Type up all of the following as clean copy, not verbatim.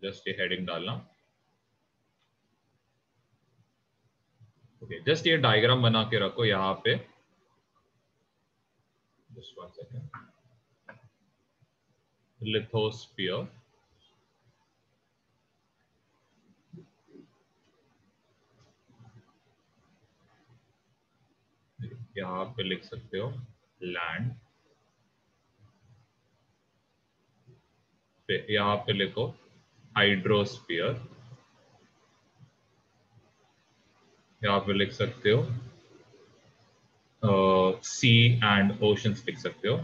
Just ये heading डालना। Okay, just ये डायग्राम बना के रखो यहाँ पे। Just 1 second. लिथोस्फीयर, यहाँ पे लिख सकते हो लैंड, यहाँ पे लिखो हाइड्रोस्फीयर, यहाँ पे लिख सकते हो सी एंड ओशंस लिख सकते हो।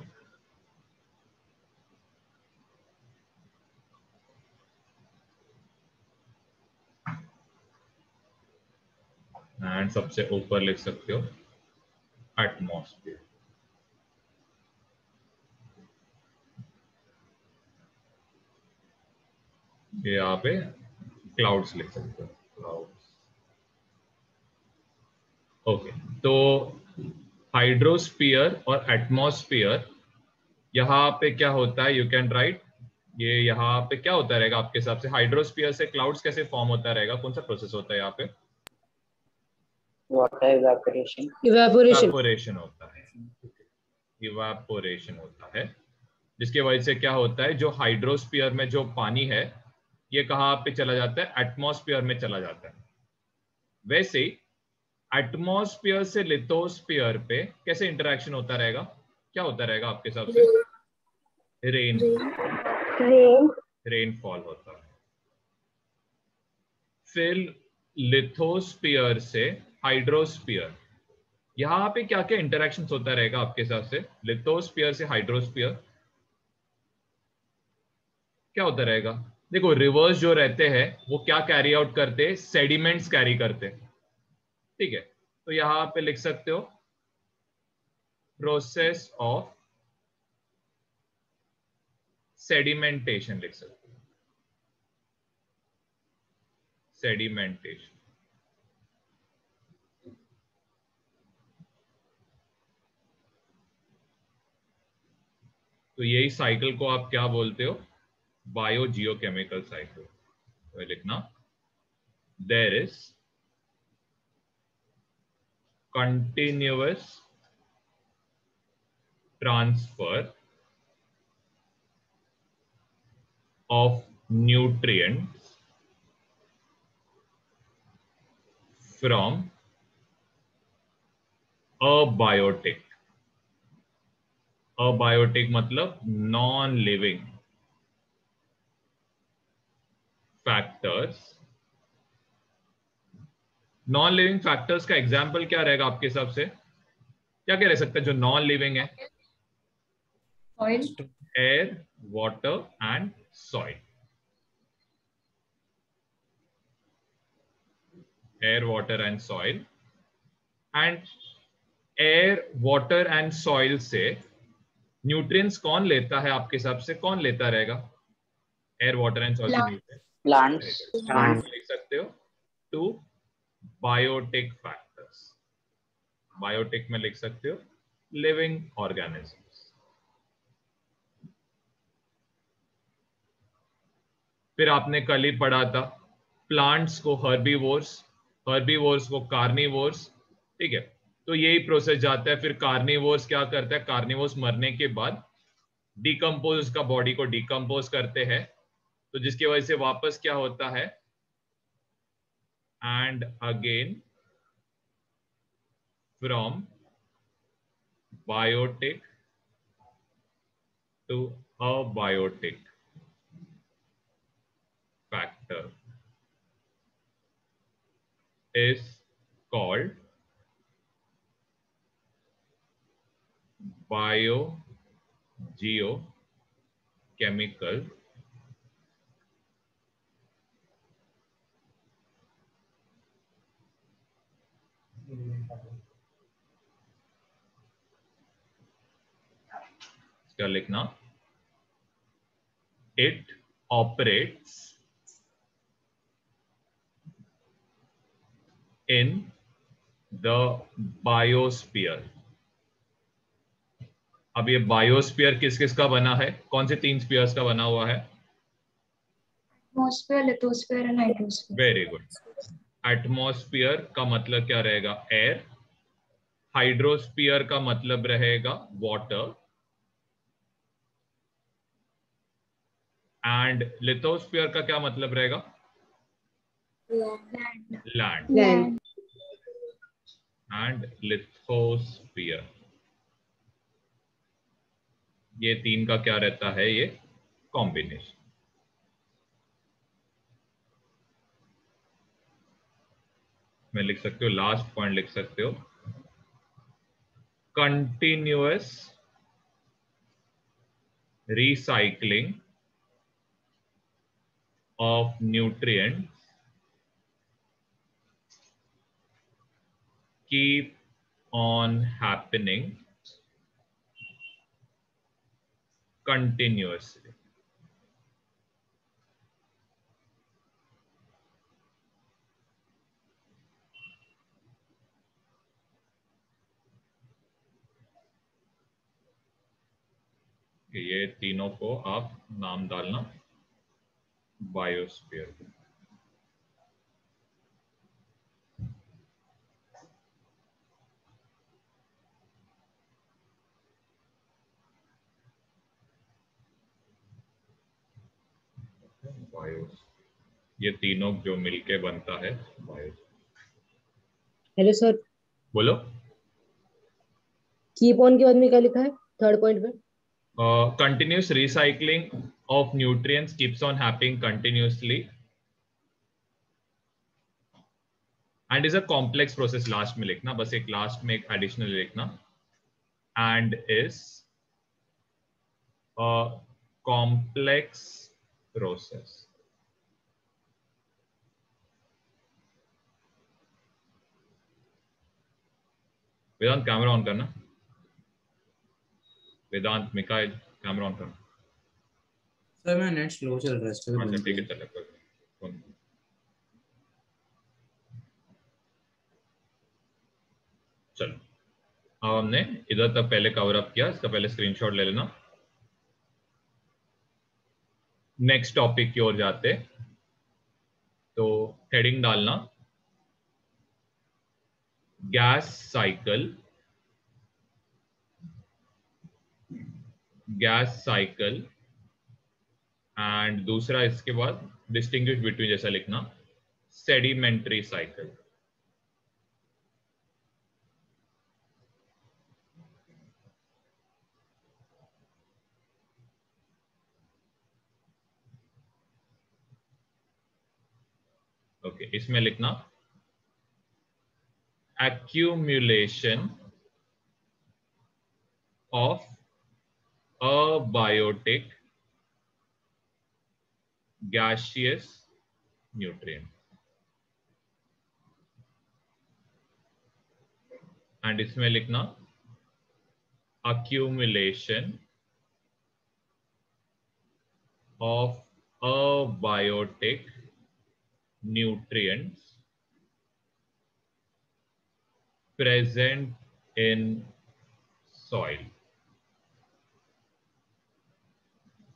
एंड सबसे ऊपर लिख सकते हो एटमॉस्फेयर। ये यहाँ पे क्लाउड्स लिख सकते हो, क्लाउड्स। ओके, तो हाइड्रोस्फीयर और एटमॉस्फेयर, यहाँ पे क्या होता है, यू कैन राइट, ये यहाँ पे क्या होता रहेगा आपके हिसाब से? हाइड्रोस्फीयर से क्लाउड्स कैसे फॉर्म होता रहेगा, कौन सा प्रोसेस होता है यहाँ पे? Water evaporation. इवेपोरेशन होता है, इवेपोरेशन होता है, जिसकी वजह से क्या होता है, जो हाइड्रोस्फीयर में जो पानी है ये कहाँ पे चला जाता है, एटमॉस्फेयर में चला जाता है। वैसे ही एटमॉस्फेयर से लिथोस्फीयर पे कैसे इंटरेक्शन होता रहेगा, क्या होता रहेगा आपके हिसाब से? रेनफॉल होता है। फिर लिथोस्फीयर से हाइड्रोस्फीयर, यहाँ पे क्या क्या इंटरेक्शन होता रहेगा आपके हिसाब से? लिथोस्फीयर से हाइड्रोस्फीयर क्या होता रहेगा? देखो, रिवर्स जो रहते हैं वो क्या कैरी आउट करते हैं, सेडिमेंट्स कैरी करते हैं, ठीक है। तो यहां पे लिख सकते हो प्रोसेस ऑफ सेडिमेंटेशन, लिख सकते हो सेडिमेंटेशन। तो यही साइकिल को आप क्या बोलते हो, बायो जियोकेमिकल साइकिल। तो लिखना there is continuous transfer of nutrients from abiotic, abiotic मतलब non living factors. Non living factors का एग्जांपल क्या रहेगा आपके हिसाब से, क्या क्या रह सकता है जो नॉन लिविंग है? Air, water and soil. Air, water and soil. And air, water and soil से न्यूट्रिएंट्स कौन लेता है आपके हिसाब से, कौन लेता रहेगा एयर, वाटर एंड सॉइल से न्यूट्रिएंट्स? प्लांट्स। लिख सकते हो टू बायोटिक फैक्टर्स। बायोटिक में लिख सकते हो लिविंग ऑर्गेनिजम्स। फिर आपने कल ही पढ़ा था प्लांट्स को हर्बीवोर्स, हर्बीवोर्स को कार्निवोर्स, ठीक है। तो यही प्रोसेस जाता है, फिर कार्निवोर्स क्या करता है, कार्निवोर्स मरने के बाद डिकम्पोज, उसका बॉडी को डिकम्पोज करते हैं, तो जिसकी वजह से वापस क्या होता है, and again from biotic to abiotic factor is called biogeochemical इसका लिखना it operates in the biosphere। अब ये बायोस्फीयर किस किस का बना है, कौन से 3 स्पीयर्स का बना हुआ है? Atmosphere, lithosphere and hydrosphere. Very good. Atmosphere का मतलब क्या रहेगा? एयर। हाइड्रोस्फीयर का मतलब रहेगा वाटर। एंड लिथोस्फीयर का क्या मतलब रहेगा? Land. Land. Land. And lithosphere, ये तीन का क्या रहता है? ये कॉम्बिनेशन। मैं लिख सकते हो, लास्ट पॉइंट लिख सकते हो, continuous recycling of nutrients keep on happening continuously. ये तीनों को आप नाम डालना बायोस्फीयर। बायोस, ये तीनों जो मिलके बनता है बायोस। हेलो सर, बोलो। कीप ऑन के बाद में क्या लिखा है थर्ड पॉइंट पे? Continuous recycling of nutrients keeps on happening continuously and is a complex process. Last में लिखना, बस एक लास्ट में एक एडिशनल लिखना, and is a complex process. Vedant camera on करना। वेदांत, मिकाइल, कैमरा ऑन करना। सर मैं नेट स्लो चल रहा है इसलिए अच्छा बंद ठीक है, किया। चलो चलो। अब हमने इधर तक पहले कवर अप किया, इसका पहले स्क्रीनशॉट ले लेना। नेक्स्ट टॉपिक की ओर जाते, तो हेडिंग डालना gas cycle, gas cycle, and दूसरा इसके बाद डिस्टिंग्विश बिटवीन जैसा लिखना सेडिमेंट्री साइकिल। ओके, इसमें लिखना accumulation of abiotic gaseous nutrient, and इसमें लिखना accumulation of abiotic nutrients present in soil।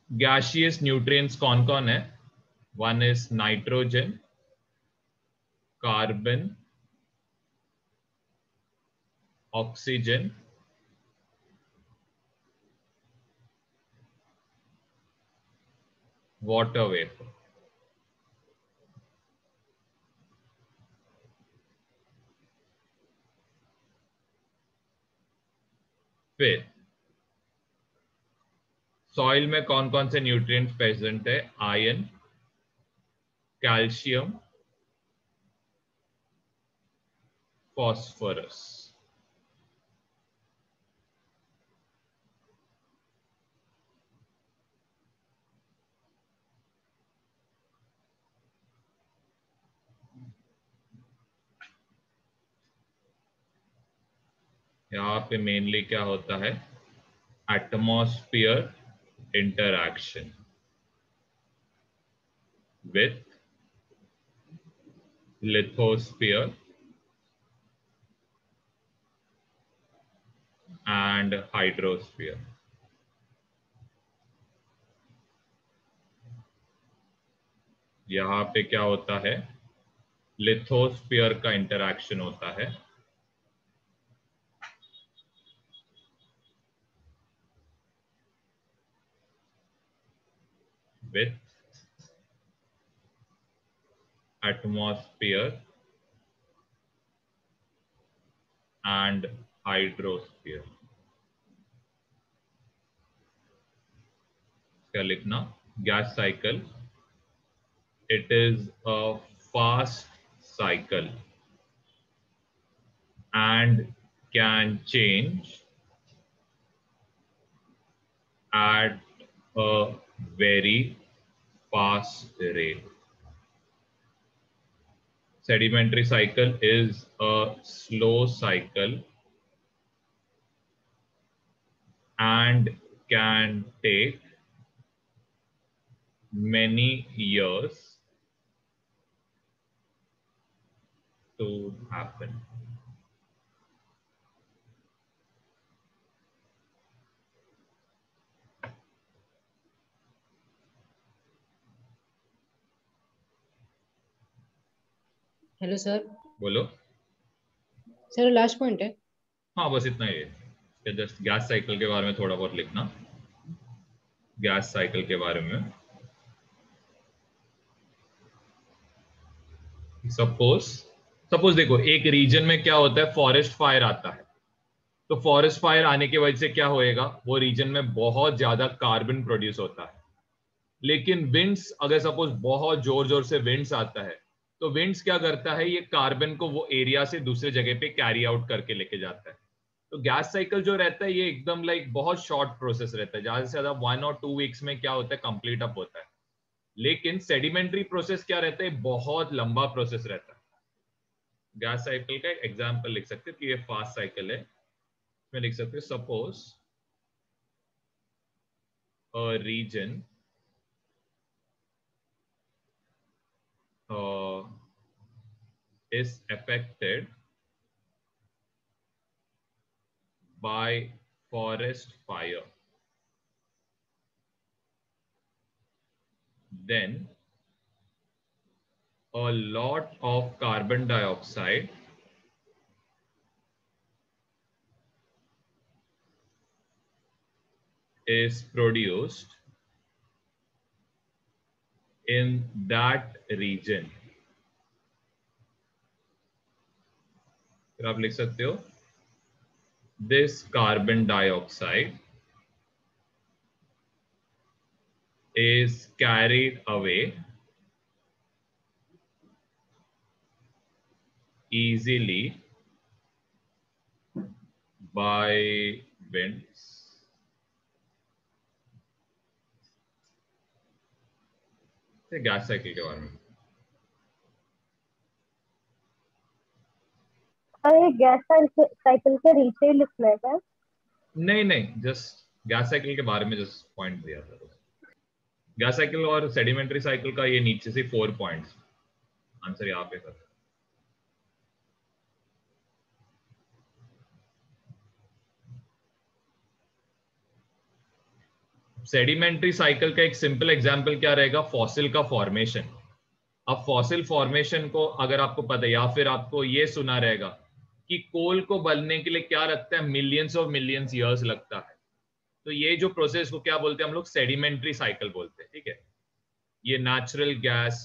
Gaseous nutrients कौन कौन है? One is nitrogen, carbon, oxygen, water vapour. फिर सॉइल में कौन कौन से न्यूट्रिएंट्स प्रेजेंट है? Iron, calcium, phosphorus. यहाँ पे मेनली क्या होता है? Atmosphere interaction with lithosphere and hydrosphere। यहाँ पे क्या होता है, लिथोस्फीयर का इंटरैक्शन होता है with atmosphere and hydrosphere. क्या लिखना, gas cycle, it is a fast cycle and can change at a very fast rate. Sedimentary cycle is a slow cycle and can take many years to happen. Hello sir. बोलो। Sir last point है। हाँ बस इतना ही है, just guess cycle के बारे में थोड़ा बहुत लिखना, गैस साइकिल के बारे में। सपोज देखो, एक रीजन में क्या होता है, फॉरेस्ट फायर आता है, तो फॉरेस्ट फायर आने की वजह से क्या होएगा, वो रीजन में बहुत ज्यादा कार्बन प्रोड्यूस होता है। लेकिन विंड्स, अगर सपोज बहुत जोर जोर से विंड्स आता है, तो विंड्स क्या करता है, ये कार्बन को वो एरिया से दूसरे जगह पे कैरी आउट करके लेके जाता है। तो गैस साइकिल जो रहता है ये एकदम लाइक बहुत शॉर्ट प्रोसेस रहता है, ज्यादा से ज्यादा 1 और 2 वीक्स में क्या होता है, कंप्लीट अप होता है। लेकिन सेडिमेंट्री प्रोसेस क्या रहता है, बहुत लंबा प्रोसेस रहता है। गैस साइकिल का एग्जांपल लिख सकते हो कि ये फास्ट साइकिल है, इसमें लिख सकते हो suppose a region is affected by forest fire, then a lot of carbon dioxide is produced in that region. फिर आप लिख सकते हो this carbon dioxide is carried away easily by winds gas cycle के बारे में। अरे गैस साइकिल के नीचे ही लिखना है क्या? नहीं, जस्ट गैस साइकिल के बारे में जस्ट पॉइंट दिया था। गैस साइकिल और सेडिमेंट्री साइकिल का ये नीचे से 4 पॉइंट्स, आंसर यहाँ पे कर। सेडिमेंट्री साइकिल का एक सिंपल एग्जांपल क्या रहेगा, फॉसिल का फॉर्मेशन। अब फॉसिल फॉर्मेशन को अगर आपको पता है, या फिर आपको ये सुना रहेगा कि कोल को बनने के लिए क्या लगता है, मिलियंस ऑफ मिलियंस ईयर्स लगता है। तो ये जो प्रोसेस को क्या बोलते हैं हम लोग, सेडिमेंट्री साइकिल बोलते हैं। ठीक है, ये नेचुरल गैस,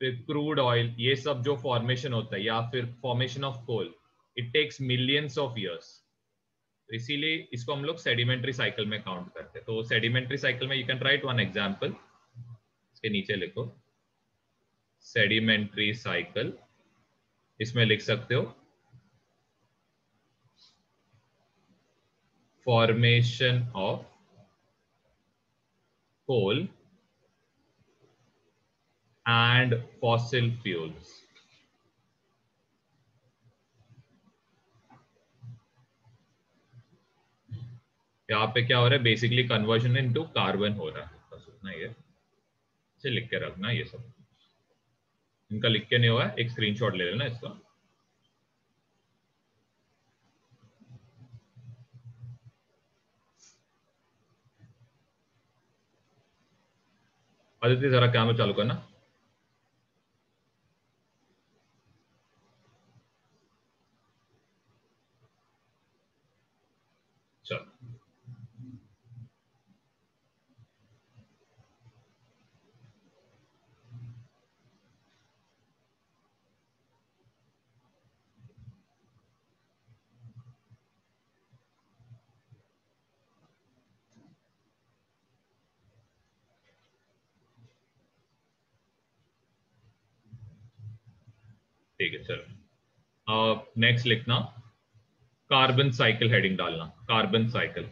फिर क्रूड ऑयल, ये सब जो फॉर्मेशन होता है, या फिर formation of coal, it takes millions of years. तो इसीलिए इसको हम लोग सेडिमेंट्री साइकिल में काउंट करते हैं। तो सेडिमेंट्री साइकिल में you can write one example, इसके नीचे लिखो सेडिमेंट्री साइकिल, इसमें लिख सकते हो formation of coal and fossil fuels. यहाँ पे क्या हो रहा है, बेसिकली कन्वर्जन इनटू कार्बन हो रहा है, बस उतना ही है। इसे लिख के रखना, ये सब इनका लिख के नहीं हुआ है, एक स्क्रीनशॉट ले लेना इसका। आदित्य जरा कैमरा चालू करना। ठीक है चलो, नेक्स्ट लिखना कार्बन साइकिल, हेडिंग डालना कार्बन साइकिल।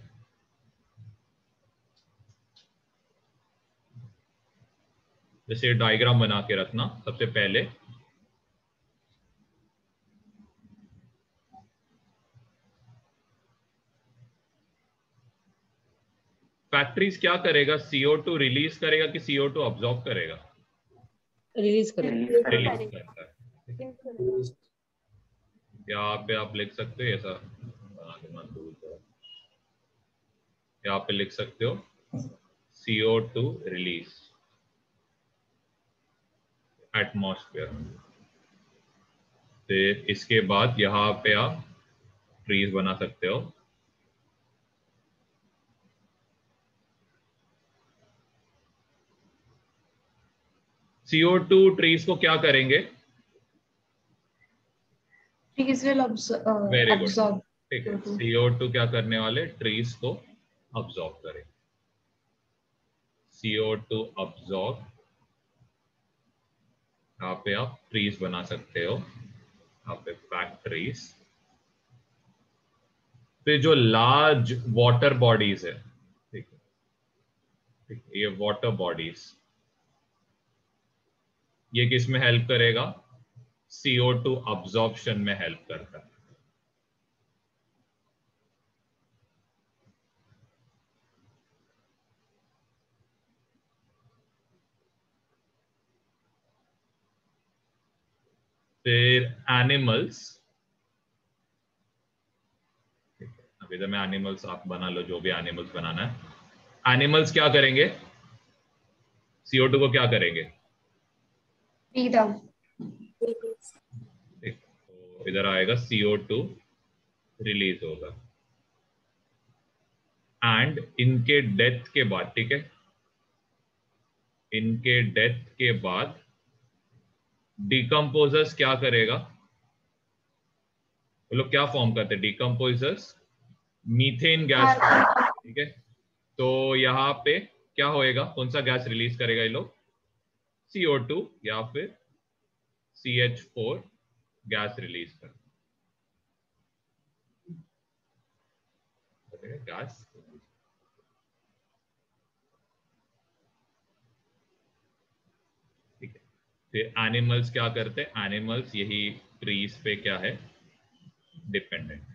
जैसे डायग्राम बना के रखना सबसे पहले। फैक्ट्रीज क्या करेगा, CO2 रिलीज करेगा कि CO2 अब्सॉर्ब करेगा? रिलीज करेंगे। रिलीज करता है। यहाँ पे आप लिख सकते हो ऐसा, यहाँ पे लिख सकते हो CO2 रिलीज एटमॉस्फेयर। फिर इसके बाद यहाँ पे आप ट्रीज बना सकते हो। CO2 ट्रीज को क्या करेंगे? Trees will very good, absorb. ठीक है। CO2 क्या करने वाले? ट्रीज को अब्सॉर्ब करें। CO2 अब्सॉर्ब, यहाँ पे आप ट्रीज बना सकते हो, यहाँ पे फैक्ट्रीज। फिर जो लार्ज वाटर बॉडीज है, ठीक है, ठीक है, ये वाटर बॉडीज, ये किस में हेल्प करेगा? CO2 अब्सॉर्प्शन में हेल्प करता है। फिर एनिमल्स, अभी तो मैं एनिमल्स, आप बना लो जो भी एनिमल्स बनाना है। एनिमल्स क्या करेंगे? CO2 को क्या करेंगे? Breathe out. ठीक, तो इधर आएगा CO2 रिलीज होगा। एंड इनके डेथ के बाद, ठीक है, इनके डेथ के बाद डिकम्पोजर्स क्या करेगा? वो लोग क्या फॉर्म करते हैं? डिकम्पोजर्स मीथेन गैस, ठीक है। तो यहाँ पे क्या होएगा? कौन सा गैस रिलीज करेगा ये लोग? CO2 या फिर CH4 गैस रिलीज करेगा, गैस। ठीक है, फिर एनिमल्स क्या करते हैं? एनिमल्स यही ट्रीज पे क्या है? डिपेंडेंट।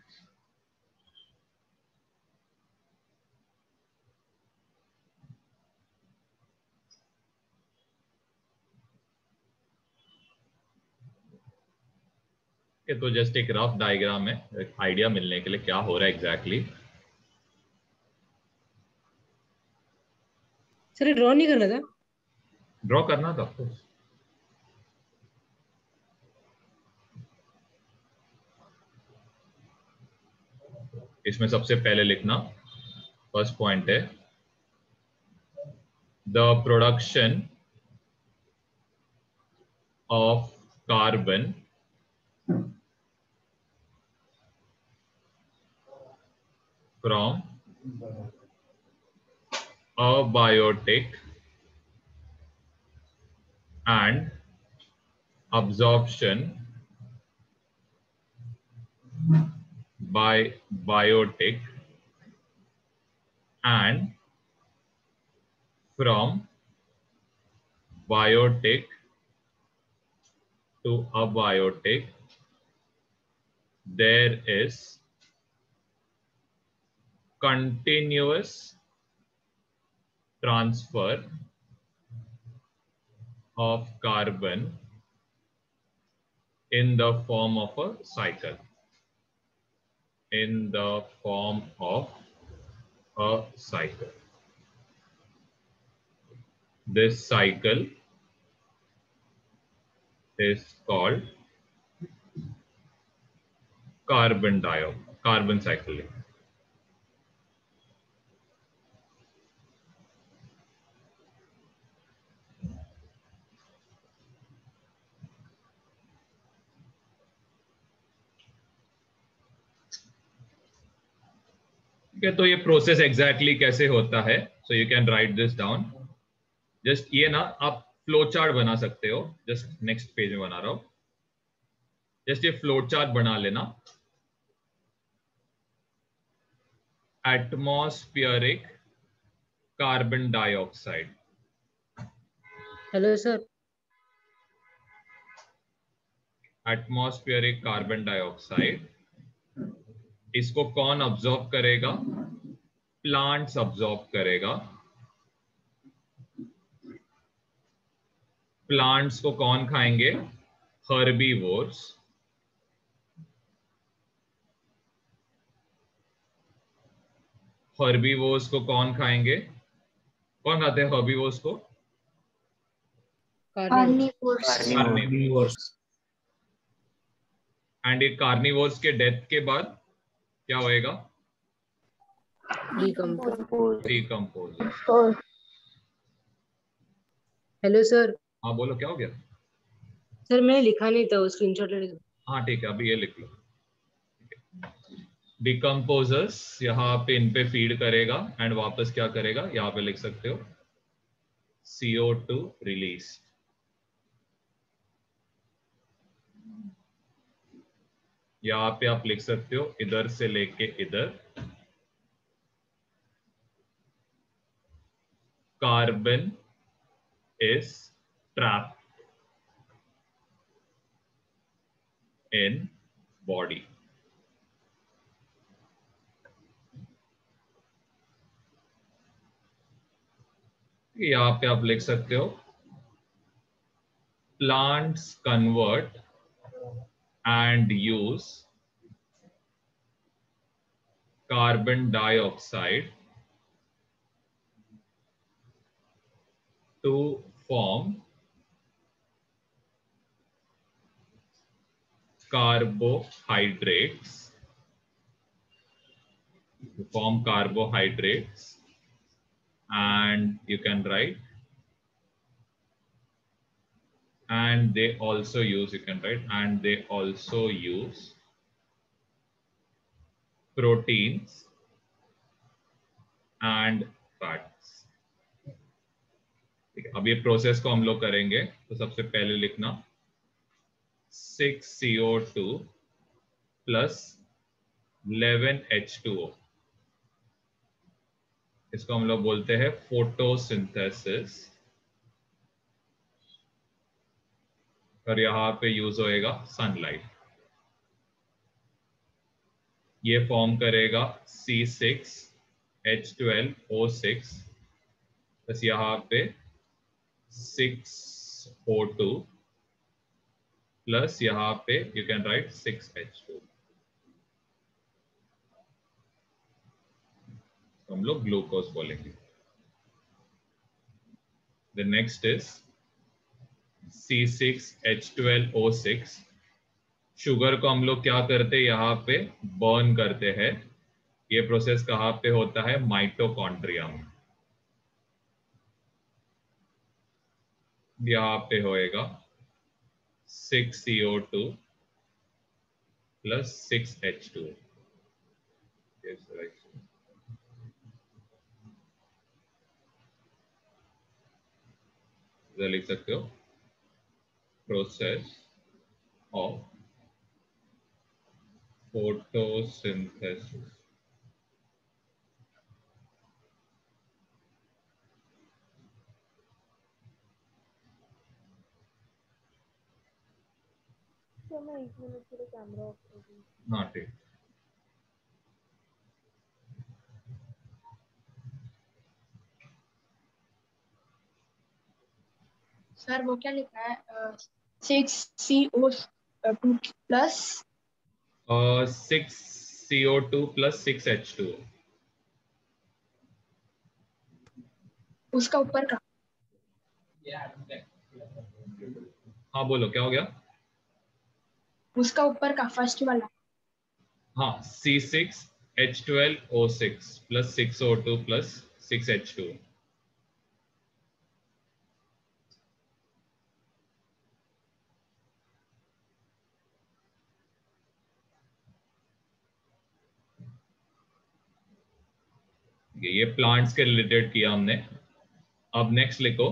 तो जस्ट एक रफ डायग्राम है, एक आइडिया मिलने के लिए क्या हो रहा है एग्जैक्टली। सर ड्रॉ नहीं करना था? ड्रॉ करना था आपको। इसमें सबसे पहले लिखना, फर्स्ट पॉइंट है the production of carbon from abiotic and absorption by biotic and from biotic to abiotic there is continuous transfer of carbon in the form of a cycle, in the form of a cycle. This cycle is called carbon cycle. ठीक है, तो ये process exactly कैसे होता है? So you can right this down. Just ये ना आप फ्लो चार्ट बना सकते हो, जस्ट नेक्स्ट पेज में बना रहा हूं। जस्ट ये फ्लोट चार्ट बना लेना। Atmospheric carbon dioxide, hello sir. Atmospheric carbon dioxide, इसको कौन अब्जॉर्ब करेगा? प्लांट्स अब्जॉर्ब करेगा। प्लांट्स को कौन खाएंगे? हर्बीवोर्स। हर्बीवोर्स को कौन खाएंगे? कौन खाते हैं हर्बीवोर्स को? Carnivores. Carnivores. एंड ये कार्निवोर्स के डेथ के बाद क्या होएगा? डिकम्पोज। Hello sir. हाँ बोलो, क्या हो गया? सर मैंने लिखा नहीं था, वो स्क्रीनशॉट ले लीजिए। हाँ ठीक है, अभी ये लिख लो। डिकम्पोजर्स यहाँ पे इन पे फीड करेगा एंड वापस क्या करेगा? यहाँ पे लिख सकते हो CO2 रिलीज। यहाँ पे आप लिख सकते हो इधर से लेके इधर carbon is trapped in body. यहाँ पे आप लिख सकते हो plants convert and use carbon dioxide to form carbohydrates, and you can write, and they also use, you can write, and they also use proteins and fats। ठीक है, अब ये प्रोसेस को हम लोग करेंगे तो सबसे पहले लिखना 6CO2 प्लस 11H2O, इसको हम लोग बोलते हैं फोटोसिंथेसिस, और यहाँ पे यूज होएगा सनलाइट। ये फॉर्म करेगा C6H12O6 बस यहाँ पे 6O2 प्लस यहाँ पे यू कैन राइट 6H2, हम लोग ग्लूकोज बोलेंगे। The next is C6H12O6। Sugar को हम लोग क्या करते हैं? यहाँ पे बर्न करते हैं। ये प्रोसेस कहाँ पे होता है? माइटोकॉन्ड्रिया में। यहाँ पे होएगा 6CO2 प्लस 6H2। लिख सकते हो प्रोसेस ऑफ फोटोसिंथेसिस। मैं 1 मिनट के लिए कैमरा ऑफ कर दूं। हाँ ठीक। सर वो क्या लिखा है? 6CO2 plus 6CO2 plus 6H2। उसका ऊपर का। हाँ बोलो, क्या हो गया? उसका ऊपर का फर्स्ट वाला। हाँ, C6H12O6 plus 6O2 plus 6H2। ये प्लांट्स के रिलेटेड किया हमने। अब नेक्स्ट लिखो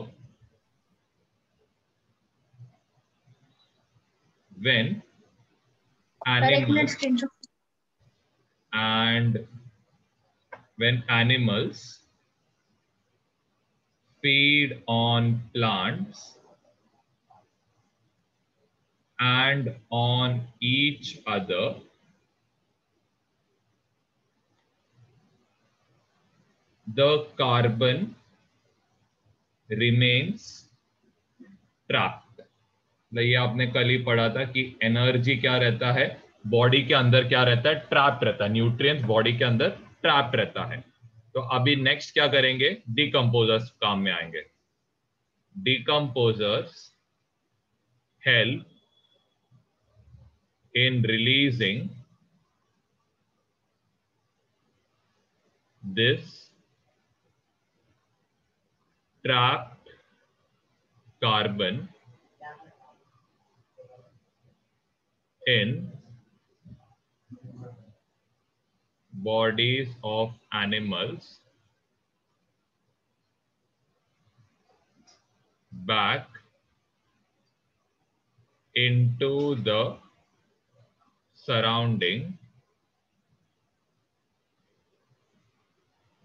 when सर एक minute animals screenshot. and when animals feed on plants and on each other, the carbon remains trapped। ये आपने कल ही पढ़ा था कि एनर्जी क्या रहता है, बॉडी के अंदर क्या रहता है, ट्रैप्ड रहता है, न्यूट्रिएंट्स बॉडी के अंदर ट्रैप्ड रहता है। तो अभी नेक्स्ट क्या करेंगे, डिकम्पोजर्स काम में आएंगे। Decomposers help in releasing this trapped carbon in bodies of animals back into the surrounding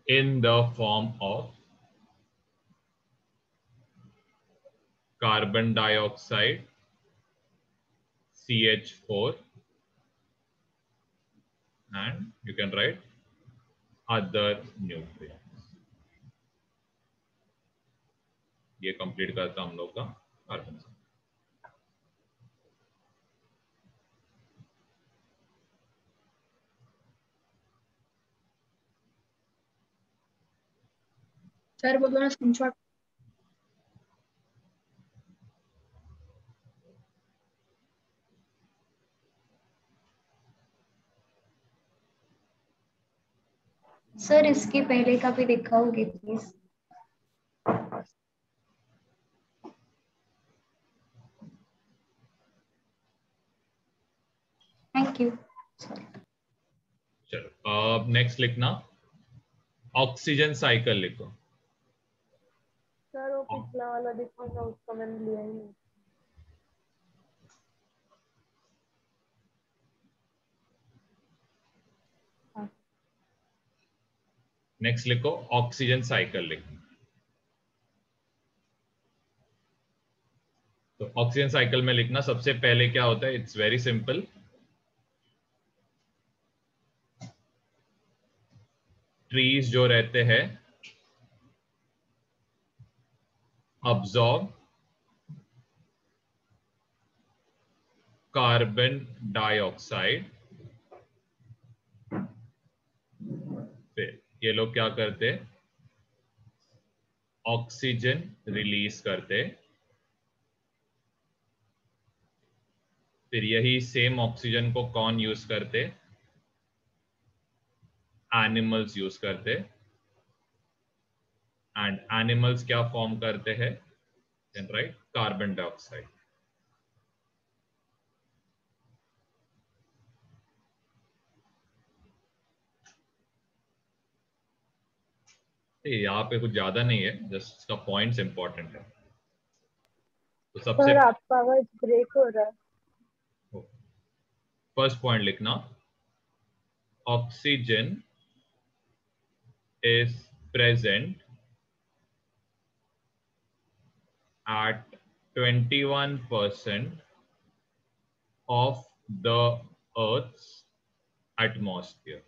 in the form of carbon dioxide, CH4, and you can write other nutrients। ये कंप्लीट करता हम लोग का कार्बन। सर बोलो ना screenshot. Sir इसके पहले का भी दिखाओगे प्लीज। Thank you. चलो अब नेक्स्ट लिखना, ऑक्सीजन साइकिल लिखो। सर वो पिछला वाला दिखा था उसका मैंने लिया ही नहीं। नेक्स्ट लिखो ऑक्सीजन साइकिल लिखो। तो ऑक्सीजन साइकिल में लिखना सबसे पहले क्या होता है, इट्स वेरी सिंपल। ट्रीज जो रहते हैं अब्सॉर्ब कार्बन डाइऑक्साइड, फिर ये लोग क्या करते, ऑक्सीजन रिलीज करते, फिर यही सेम ऑक्सीजन को कौन यूज करते, एनिमल्स यूज करते, एंड एनिमल्स क्या फॉर्म करते हैं, राइट, कार्बन डाइऑक्साइड। यहाँ पे कुछ ज्यादा नहीं है, जस्ट इसका पॉइंट्स इंपॉर्टेंट है। तो सबसे सर आपका आवाज ब्रेक हो रहा है। फर्स्ट पॉइंट लिखना, oxygen is present at 21% of the Earth's atmosphere।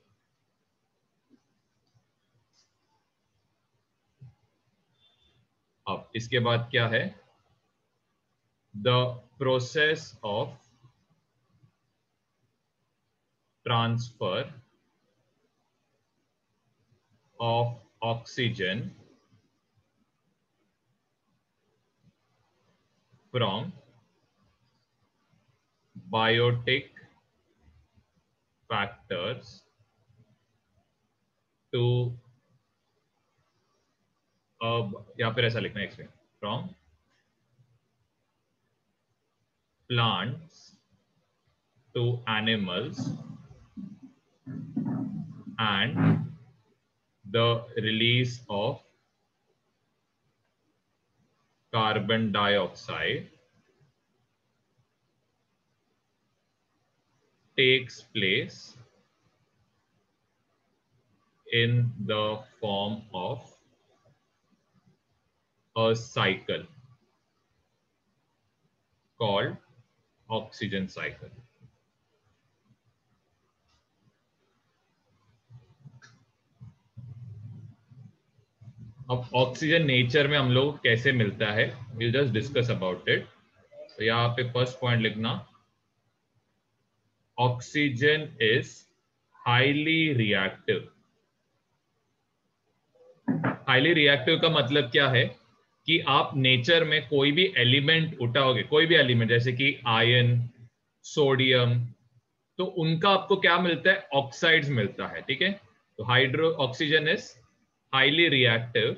अब इसके बाद क्या है, the process of transfer of oxygen from biotic factors to यहाँ पर ऐसा लिखना है इसमें, from plants to animals and the release of carbon dioxide takes place in the form of a cycle called oxygen cycle. अब oxygen nature में हम लोग कैसे मिलता है, we'll just discuss about it. तो यहाँ पे फर्स्ट पॉइंट लिखना, oxygen is highly reactive. Highly reactive का मतलब क्या है कि आप नेचर में कोई भी एलिमेंट उठाओगे, कोई भी एलिमेंट जैसे कि आयरन, सोडियम, तो उनका आपको क्या मिलता है, ऑक्साइड्स मिलता है. ठीक है, तो hydro oxygen is highly reactive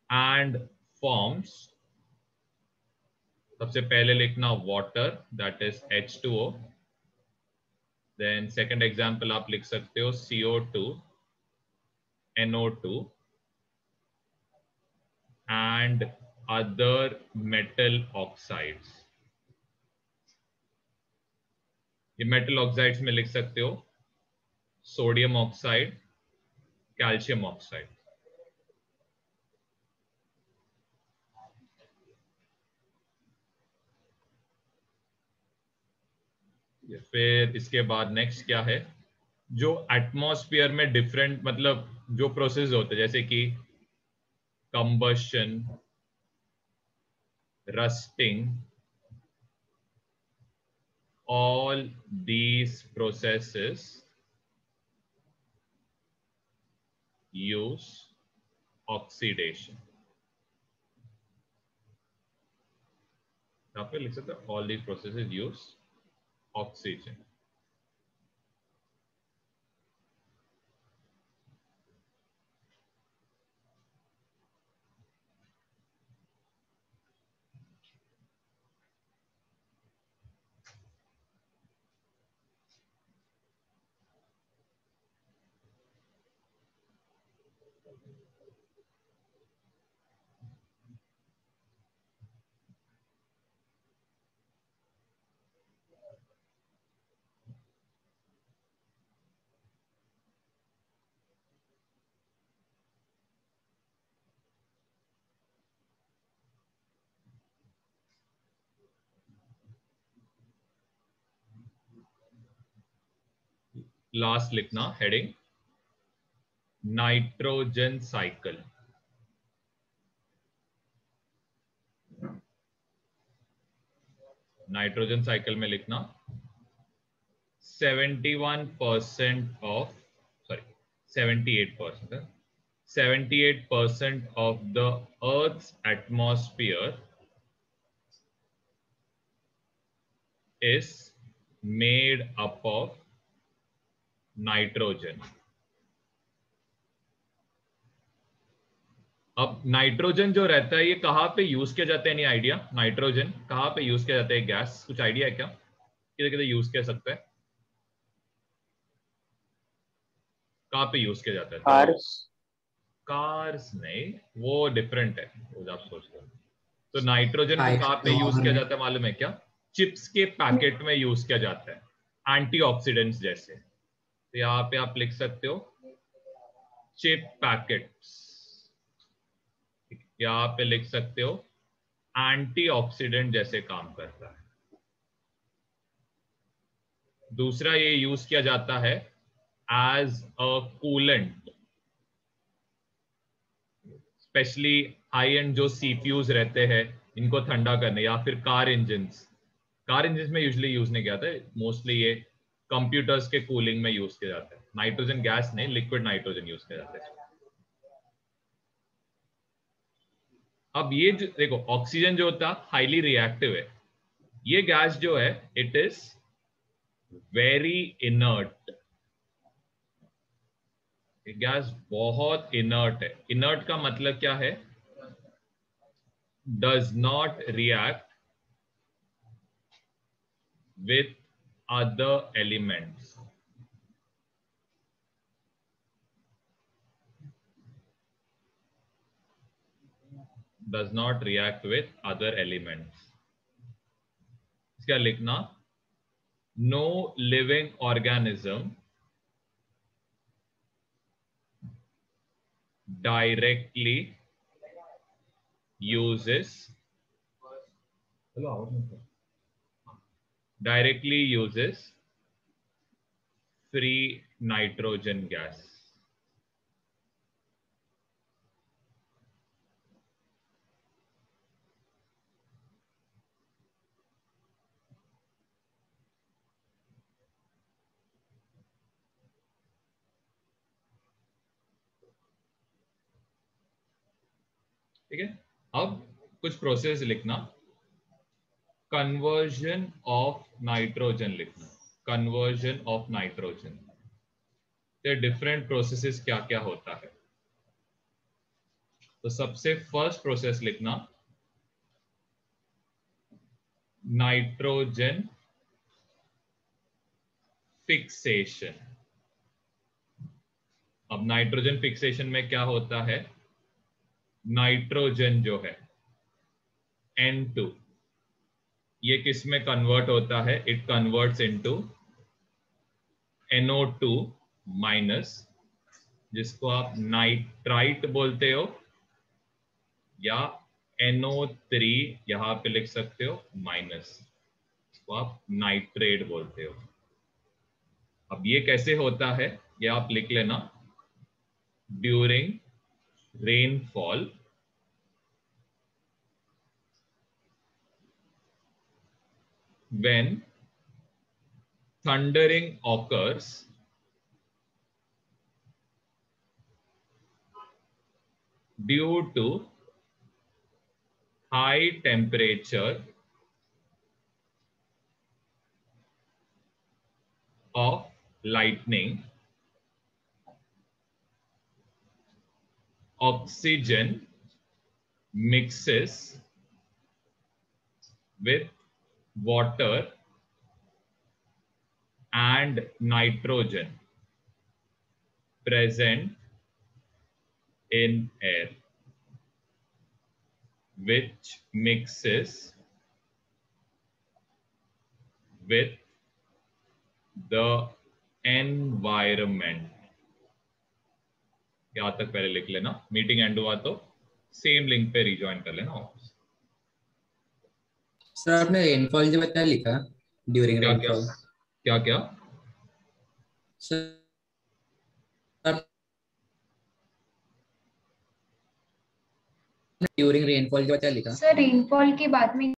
and forms, सबसे पहले लिखना water, that is H2O. Then second example आप लिख सकते हो CO2, NO2 and other metal oxides. ये मेटल ऑक्साइड्स में लिख सकते हो सोडियम ऑक्साइड, कैल्शियम ऑक्साइड. फिर इसके बाद नेक्स्ट क्या है, जो एटमॉस्फेयर में डिफरेंट मतलब जो प्रोसेस होते हैं जैसे कि combustion, rusting, all these processes use oxidation. यहाँ पे लिख सकते हैं all these processes use oxygen. Last लिखना heading nitrogen cycle. Nitrogen cycle में लिखना 78% of the Earth's atmosphere is made up of nitrogen. अब नाइट्रोजन जो रहता है ये कहां पे यूज किया जाता है, एनी आइडिया? नाइट्रोजन कहां पे यूज किया जाता है, गैस कुछ आइडिया है क्या, किधर किधर यूज किया सकता है, कहां पे यूज किया जाता है? कार्स नहीं, वो डिफरेंट है, वो आप सोच रहे हो. तो नाइट्रोजन को कहां पे यूज किया जाता है मालूम है क्या? चिप्स के पैकेट में यूज किया जाता है, एंटीऑक्सीडेंट्स जैसे. तो यहाँ पे आप लिख सकते हो चिप पैकेट्स, यहाँ पे लिख सकते हो एंटीऑक्सीडेंट जैसे काम करता है. दूसरा ये यूज किया जाता है as a coolant, specially high and जो सीपीयूज रहते हैं इनको ठंडा करने, या फिर कार इंजन्स में यूजुअली यूज नहीं किया जाता है, मोस्टली ये कंप्यूटर्स के कूलिंग में यूज किया जाता है. नाइट्रोजन गैस नहीं, लिक्विड नाइट्रोजन यूज किया जाता है. अब ये जो देखो ऑक्सीजन जो होता है हाईली रिएक्टिव है, ये गैस जो है it is very inert. Gas बहुत इनर्ट है. इनर्ट का मतलब क्या है, does not react with other elements. Does not react with other elements. इसका लिखना no living organism directly uses free nitrogen gas. ठीक है, अब कुछ प्रोसेस लिखना, कन्वर्जन ऑफ नाइट्रोजन लिखना, कन्वर्जन ऑफ नाइट्रोजन। तो डिफरेंट प्रोसेसेस क्या क्या होता है। तो सबसे फर्स्ट प्रोसेस लिखना नाइट्रोजन फिक्सेशन। अब नाइट्रोजन फिक्सेशन में क्या होता है, नाइट्रोजन जो है N2 ये किस में कन्वर्ट होता है, it converts into NO2 minus, जिसको आप नाइट्राइट बोलते हो, या NO3 यहां पे लिख सकते हो माइनस, इसको आप नाइट्रेट बोलते हो। अब ये कैसे होता है ये आप लिख लेना, during rainfall when thundering occurs due to high temperature of lightning, oxygen mixes with water and nitrogen present in air, which mixes with the environment। यहां तक पहले लिख लेना, मीटिंग एंड हुआ तो सेम लिंक पे रिजॉइन कर लेना वापस। सर आपने रेनफॉल जो बताया लिखा ड्यूरिंग क्या रेनफॉल, क्या क्या सर ड्यूरिंग रेनफॉल जो बताया लिखा। सर रेनफॉल के बाद में